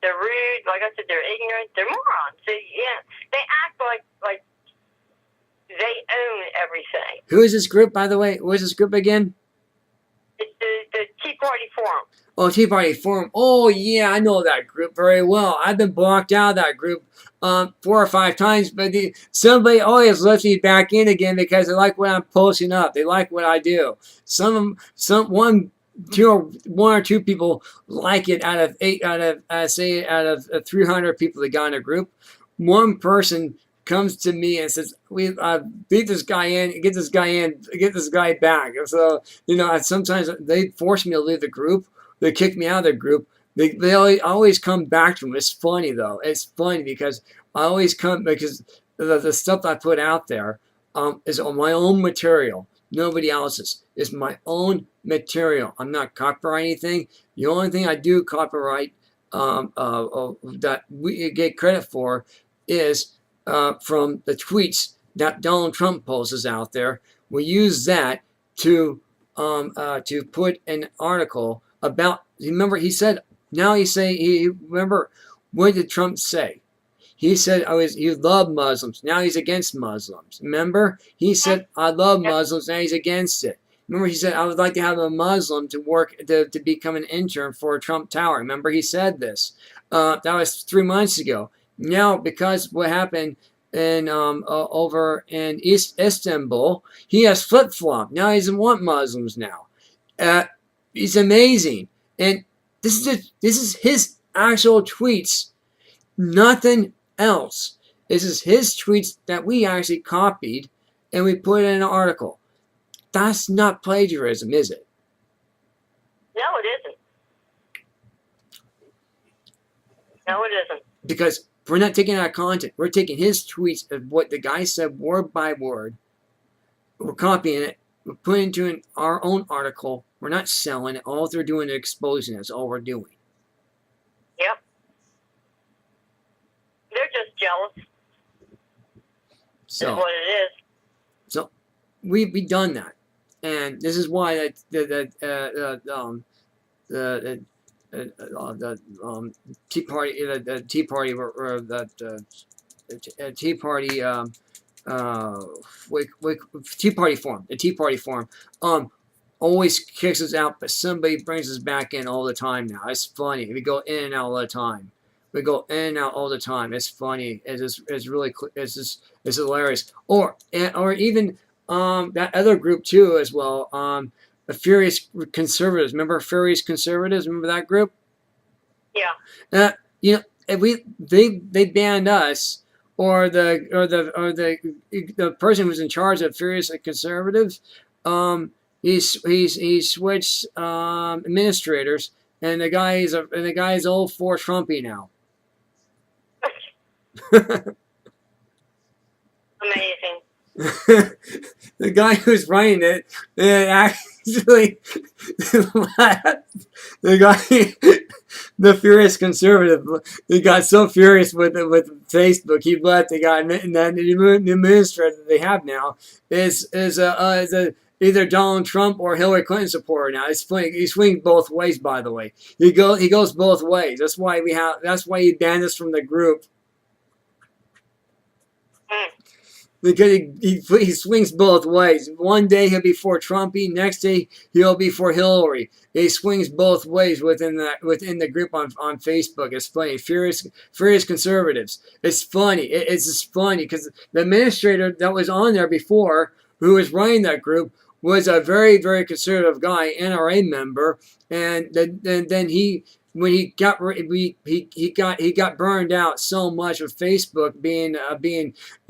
They're rude. Like I said, they're ignorant. They're morons. They act like they own everything. Who is this group, by the way? Who is this group again? It's the Tea Party Forum. Oh, Tea Party Forum. Oh, yeah, I know that group very well. I've been blocked out of that group 4 or 5 times, but somebody always lets me back in again because they like what I'm posting up. They like what I do. One or two people like it out of 300 people that got in a group. One person comes to me and says, "We beat this guy in, get this guy back." And so, sometimes they force me to leave the group. They kick me out of the group. They always come back to them. It's funny though. It's funny because I always come because the stuff I put out there is on my own material. Nobody else's. It's my own material. I'm not copyrighting anything. The only thing I do copyright that we get credit for is from the tweets that Donald Trump posts out there. We use that to put an article about. Remember, he said. Now remember, what did Trump say? He said he loved Muslims. Now he's against Muslims. Remember, he said I love Muslims. Now he's against it. Remember, he said I would like to have a Muslim to work to become an intern for Trump Tower. Remember, he said this. That was 3 months ago. Now, because what happened in over in Istanbul, he has flip-flopped. Now he doesn't want Muslims now. He's amazing. And this is his actual tweets. Nothing else. This is his tweets that we actually copied and we put in an article. That's not plagiarism, is it? No, it isn't. No, it isn't. Because we're not taking our content. We're taking his tweets of what the guy said word by word. We're copying it. We're putting it into our own article. We're not selling it. All they're doing is exposing it. That's all we're doing. Yep. They're just jealous. So, that's what it is. So we've done that. And this is why the Tea Party, the Tea Party, or the Tea Party, Tea Party Forum, the Tea Party Forum, always kicks us out, but somebody brings us back in all the time now. It's funny. We go in and out all the time. We go in and out all the time. It's funny. It's really, it's hilarious. Or even that other group too as well. The Furious Conservatives. Remember Furious Conservatives? Remember that group? Yeah. They banned us, or the person who's in charge of Furious Conservatives. He switched administrators, and the guy is all for Trumpy now. Amazing. The guy who's running it actually the Furious Conservative, he got so furious with Facebook, he left. They got, and then the administrator that they have now is either Donald Trump or Hillary Clinton supporter now. It's funny. He swings both ways, by the way. He goes both ways. That's why he banned us from the group. Because he swings both ways. One day he'll be for Trumpy, next day he'll be for Hillary. He swings both ways within the group on Facebook. It's funny. Furious Conservatives. It's funny. It's just funny because the administrator that was on there before, who was running that group, was a very, very conservative guy, NRA member, and then he got burned out so much with Facebook being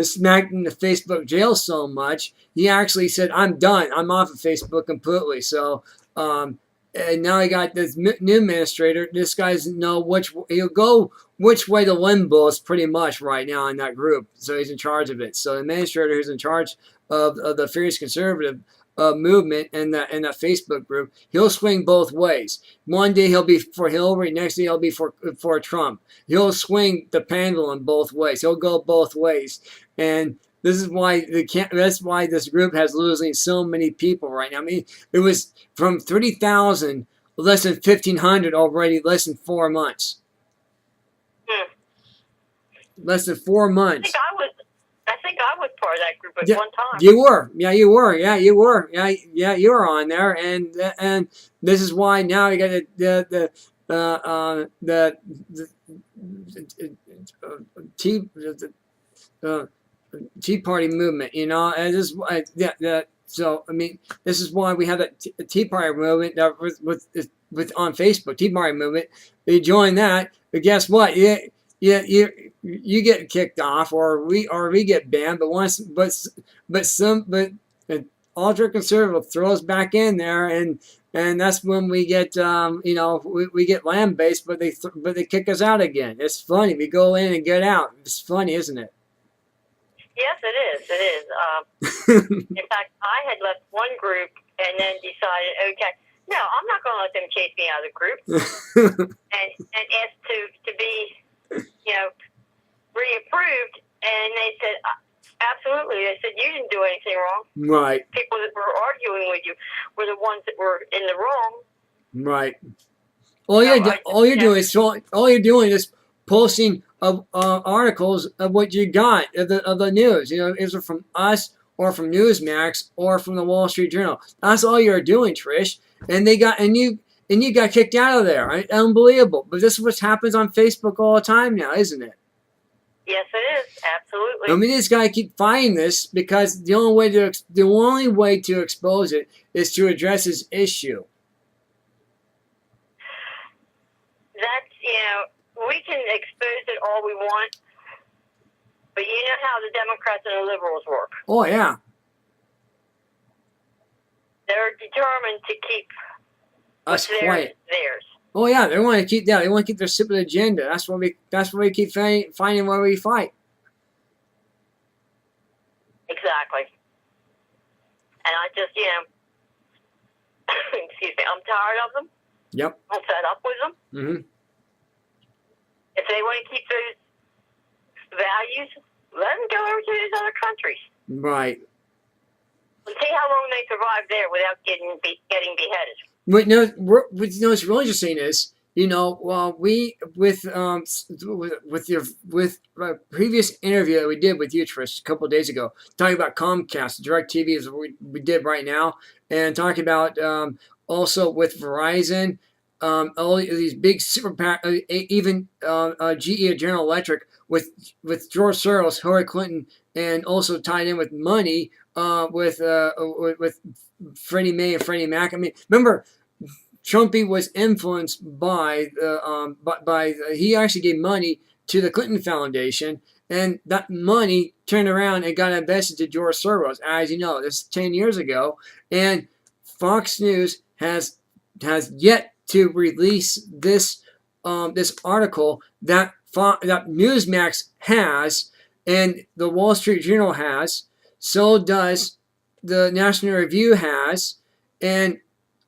smacked in the Facebook jail so much. He actually said, "I'm done. I'm off of Facebook completely." So and now he got this new administrator. This guy doesn't know he'll go which way the wind blows pretty much right now in that group. So he's in charge of it. So the administrator who's in charge of the Furious Conservative movement and that Facebook group, he'll swing both ways. One day he'll be for Hillary, next day he'll be for Trump. He'll swing the pendulum both ways. He'll go both ways, and this is why that's why this group has losing so many people right now. I mean, it was from 30,000, less than 1,500 already, less than 4 months. less than 4 months. I think I was part of that group at Yeah, one time. you were. Yeah, you were. Yeah, you were. Yeah, you were on there, and this is why now you got the Tea Party movement, you know, and this so I mean, this is why we have that Tea Party movement that with on Facebook, Tea Party movement. You join that, but guess what? You get kicked off, or we get banned. But ultra conservative throws back in there, and that's when we get you know, we get land based, but they kick us out again. It's funny. We go in and get out. It's funny, isn't it? Yes, it is. It is. In fact, I had left one group and then decided, okay, no, I'm not going to let them chase me out of the group, and asked to be, you know, reapproved. And they said, absolutely. They said, you didn't do anything wrong. Right. People that were arguing with you were the ones that were in the wrong. Right. All you're doing is posting of articles of what you got of the news. You know, is it from us or from Newsmax or from the Wall Street Journal? That's all you're doing, Trish. And you got kicked out of there. Right? Unbelievable. But this is what happens on Facebook all the time now, isn't it? Yes, it is. Absolutely. I mean, this guy keep fighting this because the only way to expose it is to address his issue. That's, you know, we can expose it all we want, but you know how the Democrats and the liberals work. Oh, yeah. They're determined to keep us quiet. Theirs. Oh, yeah, they want to keep that. They want to keep their stupid agenda. That's why we keep finding where we fight. Exactly. And I just, you know, excuse me, I'm tired of them. Yep. I'm fed up with them. Mm-hmm. If they want to keep those values, let them go over to these other countries. Right. And see how long they survive there without getting beheaded. But no, what's really interesting is, you know, with previous interview that we did with you, Trish, a couple of days ago, talking about Comcast, DirecTV is what we did right now, and talking about also with Verizon, all these big super even GE, General Electric, with George Soros, Hillary Clinton, and also tied in with money with Freddie Mae and Freddie Mac. I mean, remember, Trumpy was influenced by he actually gave money to the Clinton Foundation, and that money turned around and got invested to George Soros. As you know, this is 10 years ago, and Fox News has yet to release this article that Newsmax has, and the Wall Street Journal has. So does the National Review has, and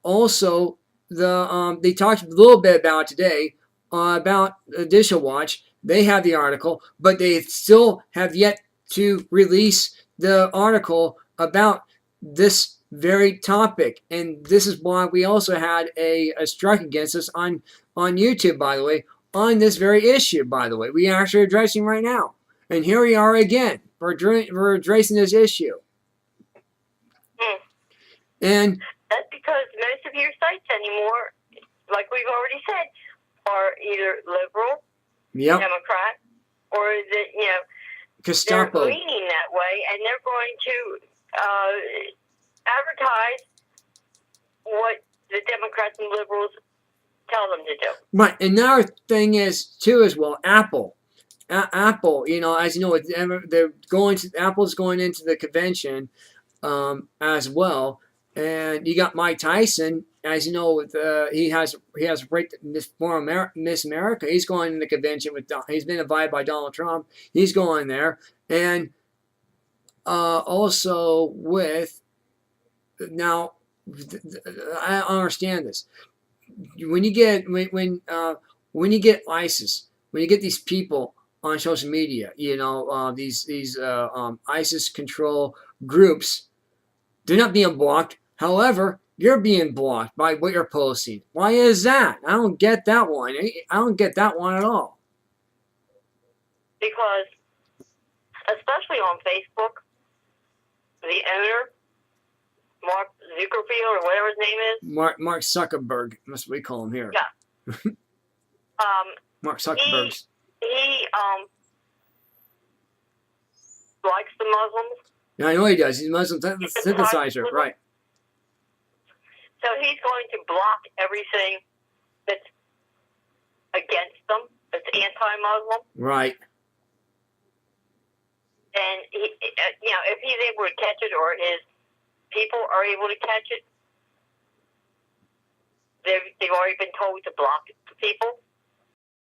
also they talked a little bit about today about Digital Watch. They have the article, but they still have yet to release the article about this very topic. And this is why we also had a strike against us on YouTube, by the way, on this very issue, by the way. We are actually addressing right now. And here we are again. We're addressing this issue. And that's because most of your sites anymore, like we've already said, are either liberal, Democrat, or Gestapo. They're leaning that way, and they're going to advertise what the Democrats and liberals tell them to do. Right, and another thing is too as well, Apple. Apple, you know, as you know, Apple's going into the convention as well, and you got Mike Tyson, as you know, with he has raped Miss America. He's going to the convention with. He's been invited by Donald Trump. He's going there, and also with now, I understand this. When you get when you get ISIS, when you get these people on social media, you know, these ISIS control groups, they're not being blocked. However, you're being blocked by what you're posting. Why is that? I don't get that one. I don't get that one at all. because, especially on Facebook, the owner, Mark Zuckerberg or whatever his name is. Mark Zuckerberg. That's what we call him here. Yeah. Mark Zuckerberg. He likes the Muslims. Yeah, I know he does. He's a Muslim synthesizer, right? So he's going to block everything that's against them, that's anti-Muslim. Right. And he, if he's able to catch it, or his people are able to catch it, they've already been told to block the people.